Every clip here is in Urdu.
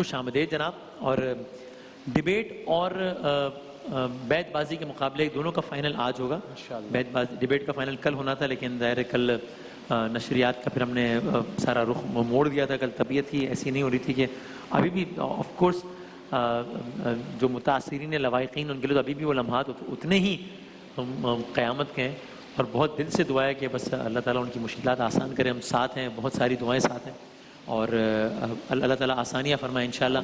خوش آمدید جناب. اور ڈیبیٹ اور بیت بازی کے مقابلے دونوں کا فائنل آج ہوگا. ڈیبیٹ کا فائنل کل ہونا تھا لیکن ظاہر ہے کل نشریات کا پھر ہم نے سارا رخ موڑ دیا تھا. کل طبیعت ہی ایسی نہیں ہو رہی تھی کہ ابھی بھی آف کورس جو متاثرین لوائقین ان کے لیے تو ابھی بھی وہ لمحات اتنے ہی قیامت کے ہیں. اور بہت دل سے دعا ہے کہ بس اللہ تعالیٰ ان کی مشکلات آسان کرے. ہم ساتھ ہیں, بہت ساری دعائیں ساتھ ہیں اور اللہ تعالیٰ آسانیاں فرمائے انشاءاللہ.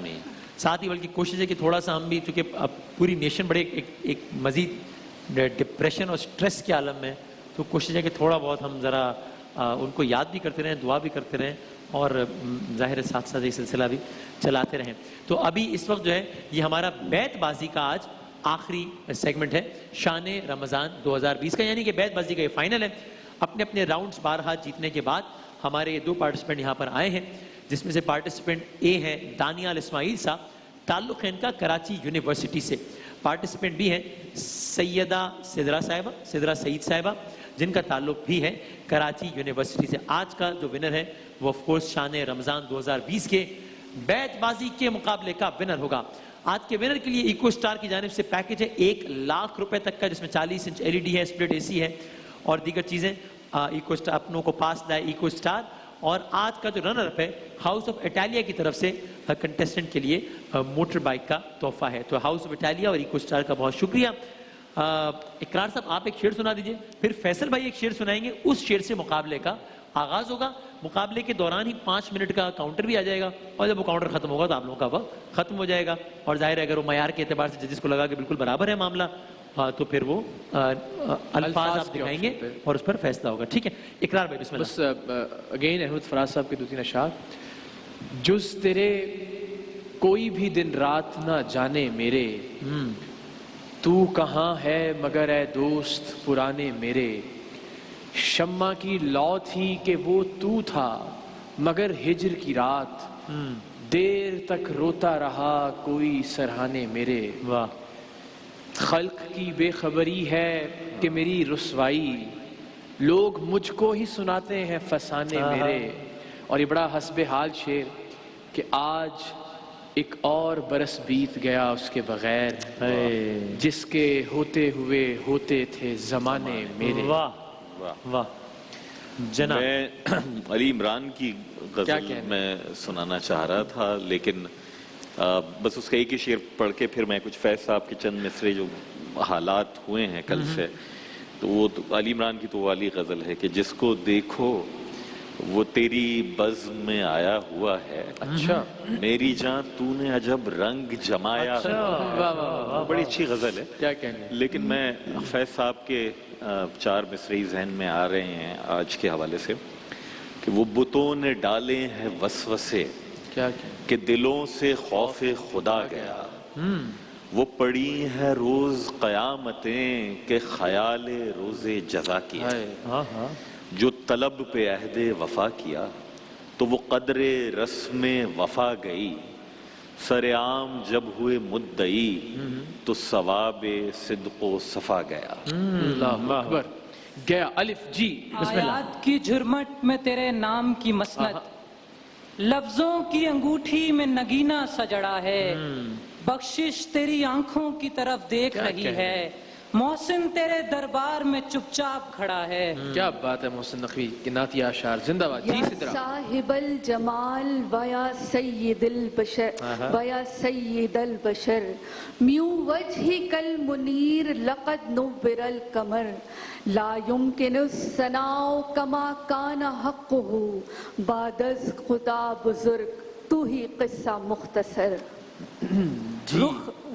ساتھ ہی بلکہ کوشش ہے کہ تھوڑا سا ہم بھی, چونکہ اب پوری نیشن بڑے ایک مزید ڈپریشن اور سٹریس کے عالم میں, تو کوشش ہے کہ تھوڑا بہت ہم ذرا ان کو یاد بھی کرتے رہیں, دعا بھی کرتے رہیں اور ظاہر ساتھ ساتھ یہ سلسلہ بھی چلاتے رہیں. تو ابھی اس وقت جو ہے یہ ہمارا بیت بازی کا آج آخری سیگمنٹ ہے شان رمضان 2020 کا, یعنی کہ بیت بازی کا یہ فائنل ہے. اپنے اپنے راؤنڈز بارہا جیتنے کے بعد ہمارے دو پارٹیسپینٹ یہاں پر آئے ہیں, جس میں سے پارٹیسپینٹ اے ہے دانیال اسماعیل صاحب, تعلق ہے ان کا کراچی یونیورسٹی سے. پارٹیسپینٹ بھی ہیں سیدہ سدرا سعید صاحبہ, جن کا تعلق بھی ہے کراچی یونیورسٹی سے. آج کا جو ونر ہے وہ آف کورس شان رمضان 2020 کے بیت بازی کے مقابلے کا ونر ہوگا. آج کے ونر کے لیے ایکو اسٹار کی جانب سے پیکج ہے 1,00,000 روپے تک کا, جس میں 40 انچ LED ہے, اسپلٹ AC ہے اور دیگر چیزیں. ایکو اسٹار اپنوں کو پاس لائے ایکو اسٹار. اور آج کا جو رنر اپ ہے ہاؤس آف اٹالیا کی طرف سے کنٹیسٹنٹ کے لیے موٹر بائک کا تحفہ ہے. تو ہاؤس آف اٹالیا اور ایکو اسٹار کا بہت شکریہ. اقرار صاحب آپ ایک شعر سنا دیجئے, پھر فیصل بھائی ایک شعر سنائیں گے, اس شعر سے مقابلے کا آغاز ہوگا. مقابلے کے دوران ہی 5 منٹ کا کاؤنٹر بھی آ جائے گا, اور جب وہ کاؤنٹر ختم ہوگا تو آپ لوگوں کا وقت ختم ہو جائے گا. اور ظاہر ہے اگر وہ معیار کے اعتبار سے ججز کو لگا کہ بالکل برابر ہے معاملہ, تو پھر وہ الفاظ آپ دکھائیں گے اور اس پر فیصلہ ہوگا. ٹھیک ہے اقرار بھائی بسم اللہ. بس اگین احمد فراز صاحب کے 2-3 اشعار. جز تیرے کوئی بھی دن رات نہ جانے میرے, تو کہاں ہے مگر اے دوست پرانے میرے. شمع کی لو تھی کہ وہ تو تھا مگر ہجر کی رات, دیر تک روتا رہا کوئی سرہانے میرے. واہ. خلق کی بے خبری ہے کہ میری رسوائی, لوگ مجھ کو ہی سناتے ہیں فسانے میرے. اور یہ بڑا حسب حال شعر کہ آج ایک اور برس بیت گیا اس کے بغیر, جس کے ہوتے ہوئے ہوتے تھے زمانے میرے. واہ واہ. جناب میں علی عمران کی غزل میں سنانا چاہ رہا تھا, لیکن بس اس کا ایک ہی شعر پڑھ کے پھر میں کچھ فیض صاحب کے چند مصرے جو حالات ہوئے ہیں کل سے, تو وہ علی عمران کی تو والی غزل ہے کہ جس کو دیکھو وہ تیری بزم میں آیا ہوا ہے, اچھا میری جان تو نے عجب رنگ جمایا. بڑی اچھی غزل ہے, کیا کہنے. لیکن میں فیض صاحب کے 4 مصرعی ذہن میں آ رہے ہیں آج کے حوالے سے کہ وہ بتوں نے ڈالے ہیں وسوسے کہ دلوں سے خوف خدا گیا, وہ پڑی ہے روز قیامتیں کہ خیال روز جزا کیا. جو طلب پہ عہد وفا کیا تو وہ قدر رسم وفا گئی, سر عام جب ہوئے مدعی تو ثواب صدق و صفا گیا. اللہ اکبر. گیا الف جی بسم اللہ. آیات کی جھرمٹ میں تیرے نام کی مسند, لفظوں کی انگوٹھی میں نگینہ سجڑا ہے, بخشش تیری آنکھوں کی طرف دیکھ رہی ہے, محسن تیرے دربار میں چپ چاپ کھڑا ہے. کیا بات ہے محسن نقوی کی نعتیہ اشعار. زندہ باد جی سدرا. صاحب الجمال ویا سید البشر ویا سید البشر, میو وجہک المنیر لقد نور القمر, لا يمكن الثناء کما کان حقہ بعد از خدا بزرگ تو ہی قصہ مختصر.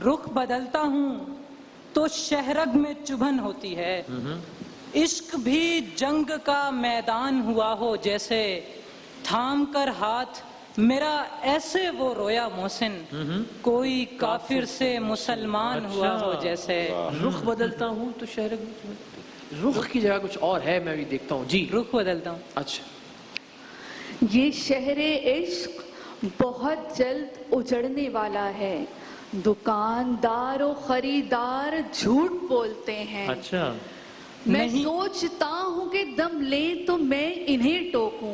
رخ بدلتا ہوں تو شہرگ میں چبھن ہوتی ہے, عشق بھی جنگ کا میدان ہوا ہو جیسے, تھام کر ہاتھ میرا ایسے وہ رویا محسن, کوئی کافر سے مسلمان ہوا ہو جیسے. رخ بدلتا ہوں تو شہرگ میں, رخ کی جگہ کچھ اور ہے, میں بھی دیکھتا ہوں. جی رخ بدلتا ہوں. اچھا. یہ شہر عشق بہت جلد اجڑنے والا ہے, دکاندار و خریدار جھوٹ بولتے ہیں. اچھا. میں سوچتا ہوں کہ دم لیں تو میں انہیں ٹوکوں,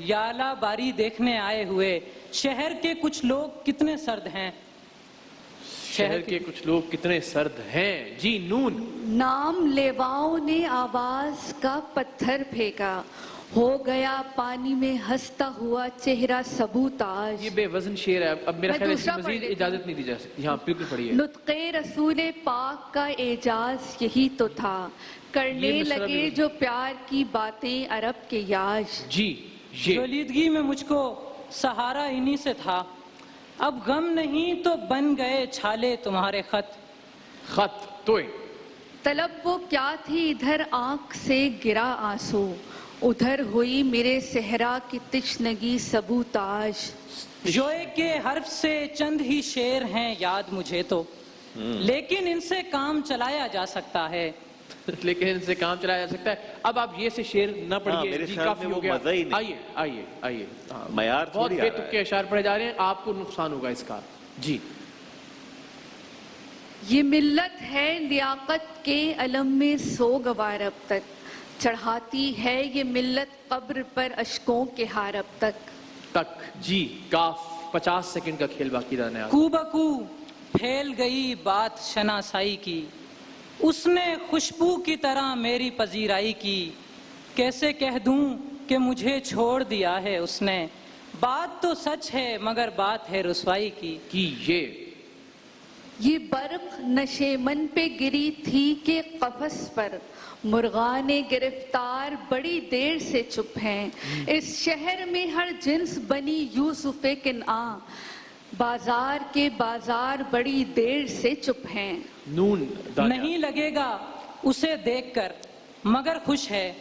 یالا باری دیکھنے آئے ہوئے شہر کے کچھ لوگ کتنے سرد ہیں. شہر کے کچھ لوگ کتنے سرد ہیں. جی نون. نام لیواؤں نے آواز کا پتھر پھینکا, ہو گیا پانی میں ہنستا ہوا چہرہ سبوتاج. یہ بے وزن شعر ہے. اب میرا میں خیال ہے دوسرا مزید پڑھ لیتی اجازت نہیں دی جا سکتی. ہاں بالکل پڑھیے. نطق رسول پاک کا اعجاز یہی تو تھا, کرنے یہ مصرع لگے بھی جو پیار کی باتیں عرب کے یاش. جی یہ ولیدگی میں مجھ کو سہارا انہی سے تھا, اب غم نہیں تو بن گئے چھالے تمہارے خط. خط توئے. طلب وہ کیا تھی ادھر آنکھ سے گرا آنسو, ادھر ہوئی میرے صحرا کی تشنگی سبوتاج. جوئے کے حرف سے چند ہی شعر ہیں یاد مجھے تو, لیکن ان سے کام چلایا جا سکتا ہے. لیکن ان سے کام چلایا جا سکتا ہے. اب آپ یہ سے شعر نہ پڑھیے. میرے جی خیال کافی میں ہو وہ گیا. مزہ ہی نہیں. آئیے آئیے آئیے. ہاں، معیار بہت تھوڑی بے آ رہا تکے اشعار پڑھے جا رہے ہیں, آپ کو نقصان ہوگا اس کا. جی. یہ ملت ہے لیاقت کے علم میں سوگوار اب تک, چڑھاتی ہے یہ ملت قبر پر اشکوں کے ہار اب تک. تک. جی کاف. 50 سیکنڈ کا کھیل باقی رہنے آگا. کو بکو پھیل گئی بات شناسائی کی, اس نے خوشبو کی طرح میری پذیرائی کی. کیسے کہہ دوں کہ مجھے چھوڑ دیا ہے اس نے, بات تو سچ ہے مگر بات ہے رسوائی کی. یہ برق نشیمن پہ گری تھی کہ قفس پر, مرغان گرفتار بڑی دیر سے چپ ہیں. اس شہر میں ہر جنس بنی یوسف کنعان, بازار کے بازار بڑی دیر سے چپ ہیں. نون. نہیں لگے گا اسے دیکھ کر مگر خوش ہے,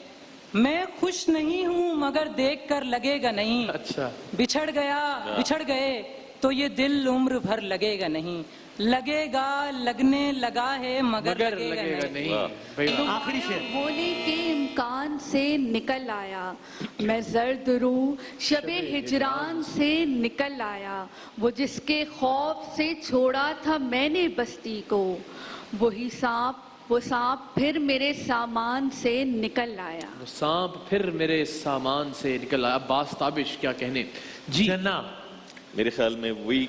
میں خوش نہیں ہوں مگر دیکھ کر لگے گا نہیں. اچھا. بچھڑ گئے تو یہ دل عمر بھر لگے گا نہیں, لگے گا لگنے لگا ہے مگر لگے گا نہیں. آخری شعر. ہونے کے امکان سے نکل آیا میں زرد روح شب ہجران سے نکل آیا, وہ جس کے خوف سے چھوڑا تھا میں نے بستی کو, وہی سانپ وہ سانپ پھر میرے سامان سے نکل آیا. وہ سانپ پھر میرے سامان سے نکل آیا. عباس تابش کیا کہنے. جی جناب. میرے خیال میں وہی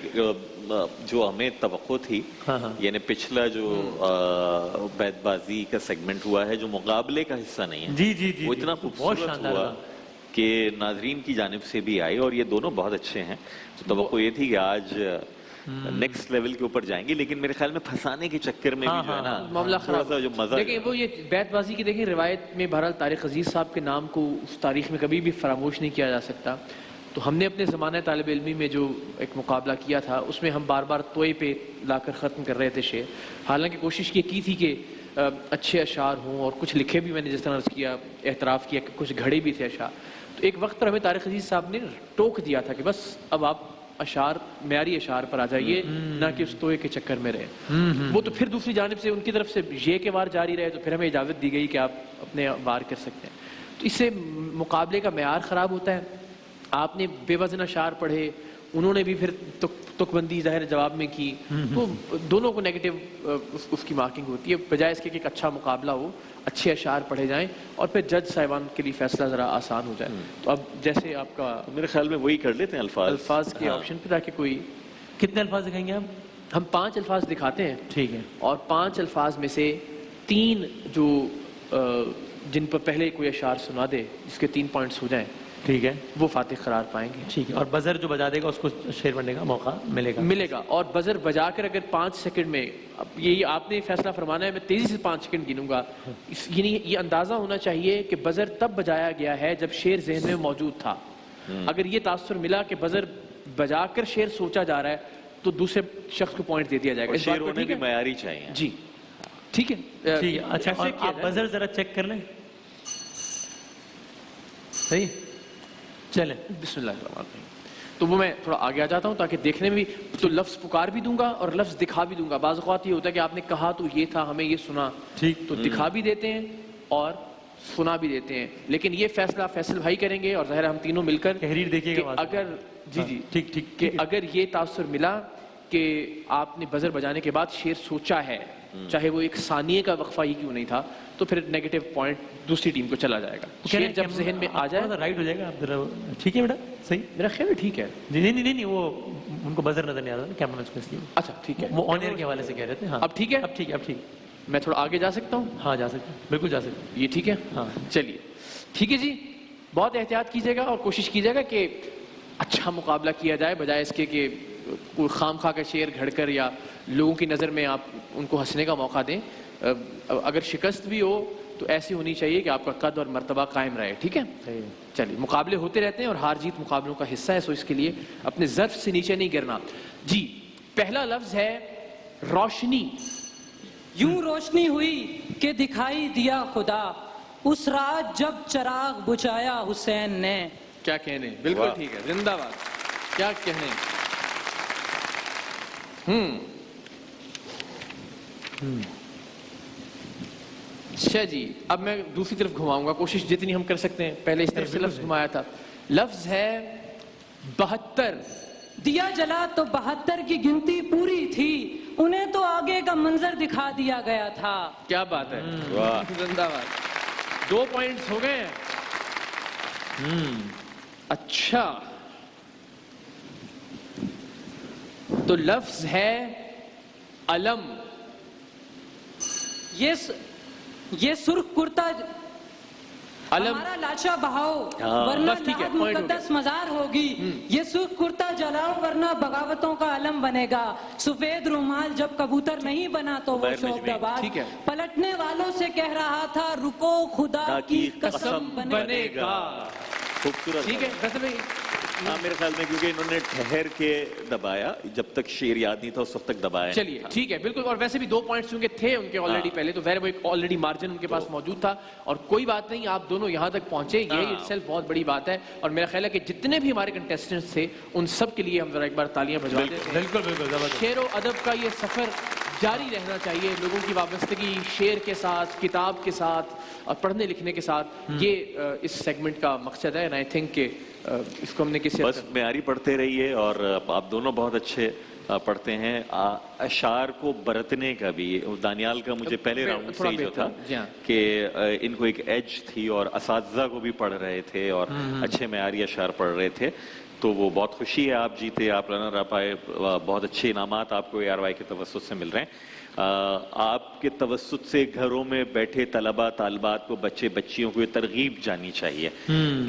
جو ہمیں توقع تھی, یعنی پچھلا جو بیت بازی کا سیگمنٹ ہوا ہے جو مقابلے کا حصہ نہیں ہے, جی جی جی, وہ اتنا خوبصورت ہوا کہ ناظرین کی جانب سے بھی آئی, اور یہ دونوں بہت اچھے ہیں. تو توقع یہ تھی کہ آج نیکسٹ لیول کے اوپر جائیں گے, لیکن میرے خیال میں پھنسانے کے چکر میں بھی جو ہے نا معاملہ خراب. جو مزہ دیکھیں وہ یہ بیت بازی کی دیکھیں روایت میں بہرحال طارق عزیز صاحب کے نام کو اس تاریخ میں کبھی بھی فراموش نہیں کیا جا سکتا. تو ہم نے اپنے زمانہ طالب علمی میں جو ایک مقابلہ کیا تھا اس میں ہم بار بار توئے پہ لا کر ختم کر رہے تھے شعر. حالانکہ کوشش یہ کی تھی کہ اچھے اشعار ہوں, اور کچھ لکھے بھی میں نے جس طرح عرض کیا, اعتراف کیا کہ کچھ گھڑے بھی تھے اشعار. تو ایک وقت پر ہمیں طارق عزیز صاحب نے ٹوک دیا تھا کہ بس اب آپ اشعار معیاری اشعار پر آ جائیے, نہ کہ اس توئے کے چکر میں رہے. وہ تو پھر دوسری جانب سے ان کی طرف سے یہ کہ وار جاری رہے, تو پھر ہمیں اجازت دی گئی کہ آپ اپنے وار کر سکتے ہیں. تو اس سے مقابلے کا معیار خراب ہوتا ہے. آپ نے بے وزن اشعار پڑھے, انہوں نے بھی پھر تک بندی ظاہر جواب میں کی, تو دونوں کو نیگیٹو اس کی مارکنگ ہوتی ہے. بجائے اس کے کہ ایک اچھا مقابلہ ہو, اچھے اشعار پڑھے جائیں, اور پھر جج صاحبان کے لیے فیصلہ ذرا آسان ہو جائے. تو اب جیسے آپ کا میرے خیال میں وہی کر لیتے ہیں الفاظ کے آپشن پہ, تاکہ کوئی. کتنے الفاظ دکھائیں گے آپ؟ ہم 5 الفاظ دکھاتے ہیں. ٹھیک ہے. اور 5 الفاظ میں سے 3 جو جن پر پہلے کوئی اشعار سنا دے جس کے 3 پوائنٹس ہو جائیں, ٹھیک ہے, وہ فاتح قرار پائیں گے. ٹھیک ہے. اور بزر جو بجا دے گا اس کو شعر پڑھنے کا موقع ملے گا. اور بزر بجا کر اگر 5 سیکنڈ میں, یہی آپ نے فیصلہ فرمانا ہے, میں تیزی سے 5 سیکنڈ گنوں گا. یعنی یہ اندازہ ہونا چاہیے کہ بزر تب بجایا گیا ہے جب شعر ذہن میں موجود تھا. اگر یہ تاثر ملا کہ بزر بجا کر شعر سوچا جا رہا ہے, تو دوسرے شخص کو پوائنٹ دے دیا جائے گا. شعر ہونے بھی معیاری چاہیے. جی ٹھیک ہے. اچھا, آپ بزر ذرا چیک کر لیں. صحیح, چلیں. بسم اللہ الرحمن الرحیم. تو وہ میں تھوڑا آگے آ جاتا ہوں تاکہ دیکھنے میں بھی, تو لفظ پکار بھی دوں گا اور لفظ دکھا بھی دوں گا. بعض اوقات یہ ہوتا ہے کہ آپ نے کہا تو یہ تھا, ہمیں یہ سنا, ٹھیک, تو دکھا بھی دیتے ہیں اور سنا بھی دیتے ہیں. لیکن یہ فیصلہ فیصل بھائی کریں گے, اور ظاہر ہم تینوں مل کر تحریر دیکھیے گا. اگر جی ٹھیک ٹھیک, کہ اگر یہ تاثر ملا کہ آپ نے بزر بجانے کے بعد شعر سوچا ہے, چاہے وہ ایک ثانیے کا وقفہ ہی کیوں نہیں تھا, تو پھر نیگیٹو پوائنٹ دوسری ٹیم کو چلا جائے گا. شیر جب ذہن میں آ جائے رائٹ ہو جائے گا. ٹھیک ہے بیٹا, صحیح. میرا خیال ہے ٹھیک ہے. نہیں وہ ان کو بزر نظر نہیں آ رہا تھا کیمرہ کو, اس لیے. اچھا ٹھیک ہے, وہ آن ایئر کے حوالے سے کہہ رہے تھے. ہاں اب ٹھیک ہے, اب ٹھیک ہے, اب ٹھیک. میں تھوڑا آگے جا سکتا ہوں؟ ہاں جا سکتے ہیں, بالکل جا سکتے ہیں. یہ ٹھیک ہے؟ ہاں چلیے ٹھیک ہے جی. بہت احتیاط کیجیے گا اور کوشش کیجیے گا کہ اچھا مقابلہ کیا جائے, بجائے اس کے کہ کوئی خام خواہ کا شعر گھڑ کر یا لوگوں کی نظر میں آپ ان کو ہنسنے کا موقع دیں. اگر شکست بھی ہو تو ایسی ہونی چاہیے کہ آپ کا قد اور مرتبہ قائم رہے. ٹھیک ہے, چلیے. مقابلے ہوتے رہتے ہیں اور ہار جیت مقابلوں کا حصہ ہے, سو اس کے لیے اپنے ظرف سے نیچے نہیں گرنا. جی پہلا لفظ ہے روشنی. یوں روشنی ہوئی کہ دکھائی دیا خدا, اس رات جب چراغ بجھایا حسین نے. کیا کہنے, بالکل ٹھیک ہے, زندہ باد. کیا کہنے. اچھا جی, اب میں دوسری طرف گھماؤں گا, کوشش جتنی ہم کر سکتے ہیں. پہلے اس طرف سے لفظ گھمایا تھا. لفظ ہے 72. دیا جلا تو 72 کی گنتی پوری تھی, انہیں تو آگے کا منظر دکھا دیا گیا تھا. کیا بات ہے, زندہ باد. 2 پوائنٹس ہو گئے. اچھا تو لفظ ہے علم. یہ سرخ کرتا علم ہمارا لاشا بہاؤ ورنہ بس ٹھیک ہے, لعب مقدس مزار ہوگی. یہ سرخ کرتا جلاؤ ورنہ بغاوتوں کا علم بنے گا. سفید رومال جب کبوتر نہیں بنا تو وہ شوقدباز پلٹنے والوں سے کہہ رہا تھا رکو خدا کی قسم بنے گا. خوبصورت. ٹھیک ہے, ویسے بھائی ہاں میرے خیال میں کیونکہ انہوں نے ٹھہر کے دبایا, جب تک شعر یاد نہیں تھا اس وقت تک دبایا. چلیے ٹھیک ہے, بالکل. اور ویسے بھی 2 پوائنٹس چونکہ تھے ان کے آلریڈی پہلے, تو وہ ایک آلریڈی مارجن ان کے پاس موجود تھا. اور کوئی بات نہیں, آپ دونوں یہاں تک پہنچے, یہ اٹ سیلف بہت بڑی بات ہے. اور میرا خیال ہے کہ جتنے بھی ہمارے کنٹیسٹنٹس تھے ان سب کے لیے ہم ذرا ایک بار تالیاں بجوا دیتے ہیں. بالکل بالکل. شعر و ادب کا یہ سفر جاری رہنا چاہیے, لوگوں کی وابستگی شعر کے ساتھ, کتاب کے ساتھ اور پڑھنے لکھنے کے ساتھ, یہ اس سیگمنٹ کا مقصد ہے. اینڈ آئی تھنک کہ اس کو ہم نے کسی بس معیاری پڑھتے رہیے, اور آپ دونوں بہت اچھے پڑھتے ہیں. اشعار کو برتنے کا بھی, دانیال کا مجھے پہلے راؤنڈ سے ہی جو تھا کہ ان کو ایک ایج تھی, اور اساتذہ کو بھی پڑھ رہے تھے اور اچھے معیاری اشعار پڑھ رہے تھے. تو وہ بہت خوشی ہے, آپ جیتے, آپ رنر اپ آئے, بہت اچھے انعامات آپ کو ARY کے توسط سے مل رہے ہیں. آپ کے توسط سے گھروں میں بیٹھے طلبہ طالبات کو, بچے بچیوں کو یہ ترغیب جانی چاہیے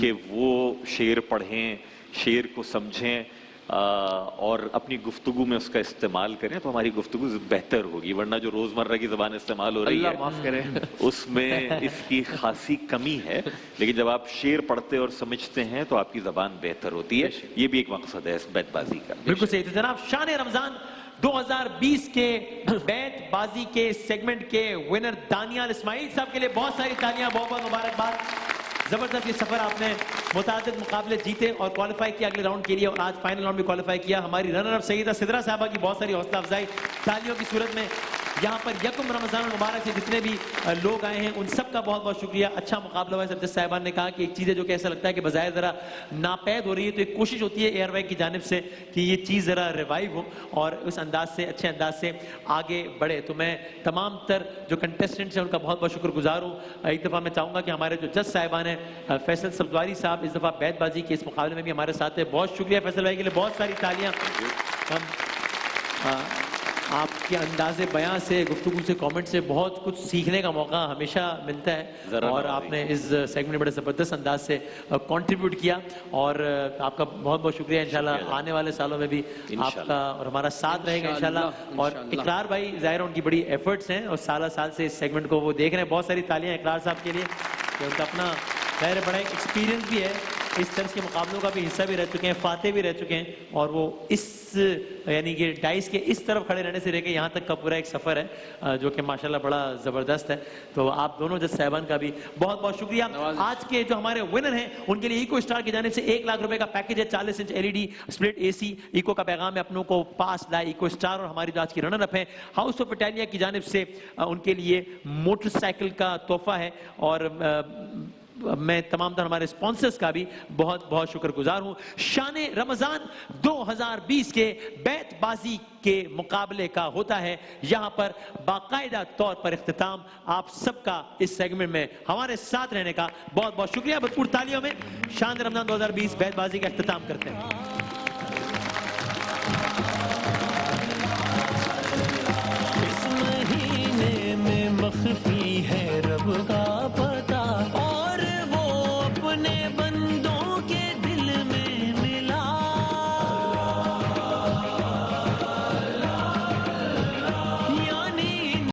کہ وہ شعر پڑھیں, شعر کو سمجھیں اور اپنی گفتگو میں اس کا استعمال کریں, تو ہماری گفتگو بہتر ہوگی. ورنہ جو روزمرہ کی زبان استعمال ہو رہی ہے, اللہ معاف کرے, اس میں اس کی خاصی کمی ہے. لیکن جب آپ شعر پڑھتے اور سمجھتے ہیں تو آپ کی زبان بہتر ہوتی ہے. یہ بھی ایک مقصد ہے اس بیت بازی کا. بالکل صحیح. جناب شان رمضان 2020 کے بیت بازی کے سیگمنٹ کے ونر دانیال اسماعیل صاحب کے لیے بہت ساری تالیاں, بہت بہت مبارکباد. زبردست یہ سفر, آپ نے متعدد مقابلے جیتے اور کوالیفائی کیا اگلے راؤنڈ کے لیے, اور آج فائنل راؤنڈ بھی کوالیفائی کیا. ہماری رنر اپ سیدہ سدرا صاحبہ کی بہت ساری حوصلہ افزائی تالیوں کی صورت میں. یہاں پر یکم رمضان المبارک سے جتنے بھی لوگ آئے ہیں ان سب کا بہت بہت شکریہ. اچھا مقابلہ ہوا ہے. سب صاحبان نے کہا کہ ایک چیز ہے جو کہ ایسا لگتا ہے کہ بظاہر ذرا ناپید ہو رہی ہے, تو ایک کوشش ہوتی ہے ARY کی جانب سے کہ یہ چیز ذرا ریوائیو ہو اور اس انداز سے, اچھے انداز سے آگے بڑھے. تو میں تمام تر جو کنٹیسٹنٹس ہیں ان کا بہت بہت شکر گزار ہوں. ایک دفعہ میں چاہوں گا کہ ہمارے جو جج صاحبان ہیں, فیصل سبزواری صاحب اس دفعہ بیت بازی کے اس مقابلے میں بھی ہمارے ساتھ ہیں. بہت شکریہ فیصل بھائی کے لیے, بہت ساری تالیاں. آپ کے انداز بیان سے, گفتگو سے, کامنٹ سے بہت کچھ سیکھنے کا موقع ہمیشہ ملتا ہے, اور آپ نے اس سیگمنٹ میں بڑے زبردست انداز سے کنٹریبیوٹ کیا, اور آپ کا بہت بہت شکریہ. انشاءاللہ آنے والے سالوں میں بھی آپ کا اور ہمارا ساتھ رہے گا انشاءاللہ. اور اقرار بھائی ظاہر ان کی بڑی ایفرٹس ہیں اور سالہ سال سے اس سیگمنٹ کو وہ دیکھ رہے ہیں. بہت ساری تالیاں اقرار صاحب کے لیے, کہ ان کا اپنا ظاہر بڑا ایکسپیرینس بھی ہے, اس طرح کے مقابلوں کا بھی حصہ بھی رہ چکے ہیں, فاتح بھی رہ چکے ہیں, اور وہ اس یعنی کہ ڈائس کے اس طرف کھڑے رہنے سے لے کے یہاں تک کا پورا ایک سفر ہے جو کہ ماشاءاللہ بڑا زبردست ہے. تو آپ دونوں جج صاحبان کا بھی بہت بہت شکریہ. آج کے جو ہمارے ونر ہیں ان کے لیے ایکو اسٹار کی جانب سے 1 لاکھ روپے کا پیکج ہے, 40 انچ LED اسپلٹ AC. ایکو کا پیغام ہے اپنوں کو پاس لائے ایکو اسٹار. اور ہماری جو آج کی رنر اپ ہے ہاؤس آف اٹالیا کی جانب سے ان کے لیے موٹر سائیکل کا تحفہ ہے, اور میں تمام تر ہمارے اسپانسرز کا بھی بہت بہت شکر گزار ہوں. شان رمضان 2020 کے بیت بازی کے مقابلے کا ہوتا ہے یہاں پر باقاعدہ طور پر اختتام. آپ سب کا اس سیگمنٹ میں ہمارے ساتھ رہنے کا بہت بہت شکریہ. بھرپور تالیوں میں شان رمضان 2020 بیت بازی کا اختتام کرتے ہیں.